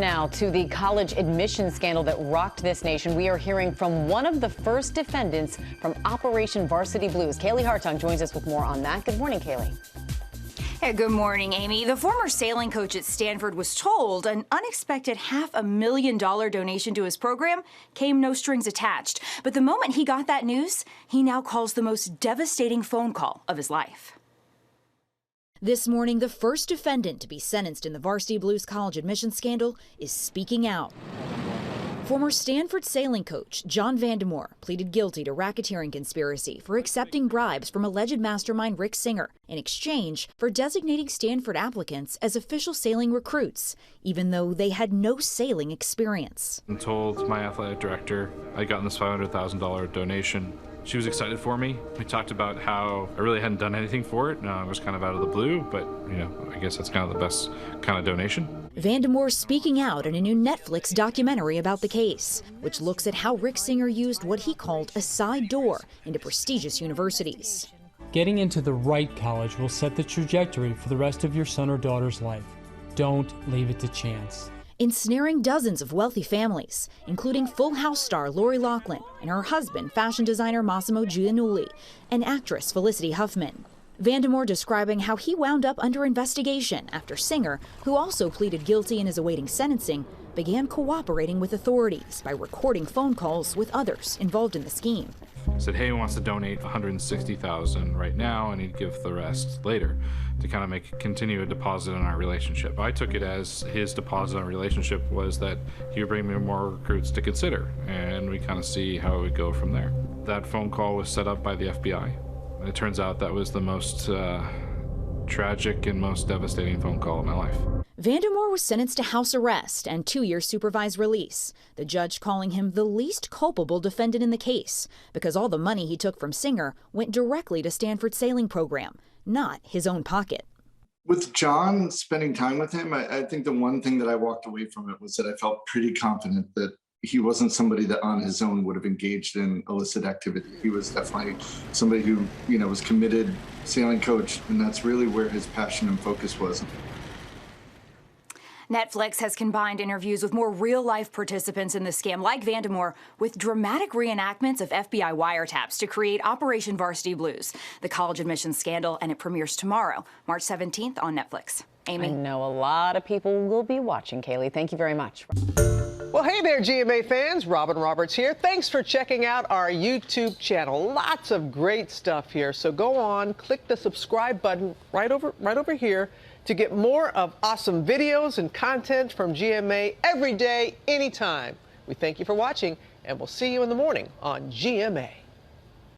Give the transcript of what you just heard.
Now to the college admission scandal that rocked this nation. We are hearing from one of the first defendants from Operation Varsity Blues. Kaylee Hartung joins us with more on that. Good morning, Kaylee. Hey, good morning, Amy. The former sailing coach at Stanford was told an unexpected $500,000 donation to his program came no strings attached. But the moment he got that news, he now calls the most devastating phone call of his life. This morning, the first defendant to be sentenced in the Varsity Blues college admission scandal is speaking out. Former Stanford sailing coach John Vandemore pleaded guilty to racketeering conspiracy for accepting bribes from alleged mastermind Rick Singer in exchange for designating Stanford applicants as official sailing recruits, even though they had no sailing experience. I told my athletic director I'd gotten this $500,000 donation. She was excited for me. We talked about how I really hadn't done anything for it. It was kind of out of the blue, but I guess that's kind of the best kind of donation. Vandemore speaking out in a new Netflix documentary about the case, which looks at how Rick Singer used what he called a side door into prestigious universities. Getting into the right college will set the trajectory for the rest of your son or daughter's life. Don't leave it to chance. Ensnaring dozens of wealthy families, including Full House star Lori Loughlin and her husband, fashion designer Massimo Giannulli, and actress Felicity Huffman. Vandemore describing how he wound up under investigation after Singer, who also pleaded guilty and is awaiting sentencing, began cooperating with authorities by recording phone calls with others involved in the scheme. Said, hey, he wants to donate $160,000 right now, and he'd give the rest later to kind of continue a deposit in our relationship. I took it as his deposit on our relationship was that he would bring me more recruits to consider, and we kind of see how it would go from there. That phone call was set up by the FBI. And it turns out that was the most tragic and most devastating phone call of my life. Vandemore was sentenced to house arrest and 2-year supervised release, the judge calling him the least culpable defendant in the case because all the money he took from Singer went directly to Stanford's sailing program, not his own pocket. With John, spending time with him, I think the one thing that I walked away from it was that I felt pretty confident that he wasn't somebody that on his own would have engaged in illicit activity. He was definitely somebody who, was committed, sailing coach, and that's really where his passion and focus was. Netflix has combined interviews with more real-life participants in the scam, like Vandemore, with dramatic reenactments of FBI wiretaps to create Operation Varsity Blues, the college admissions scandal, and it premieres tomorrow, March 17th on Netflix. Amy? I know a lot of people will be watching, Kaylee. Thank you very much. Well, hey there, GMA fans. Robin Roberts here. Thanks for checking out our YouTube channel. Lots of great stuff here. So go on, click the subscribe button right over here to get more of awesome videos and content from GMA every day, anytime. We thank you for watching, and we'll see you in the morning on GMA.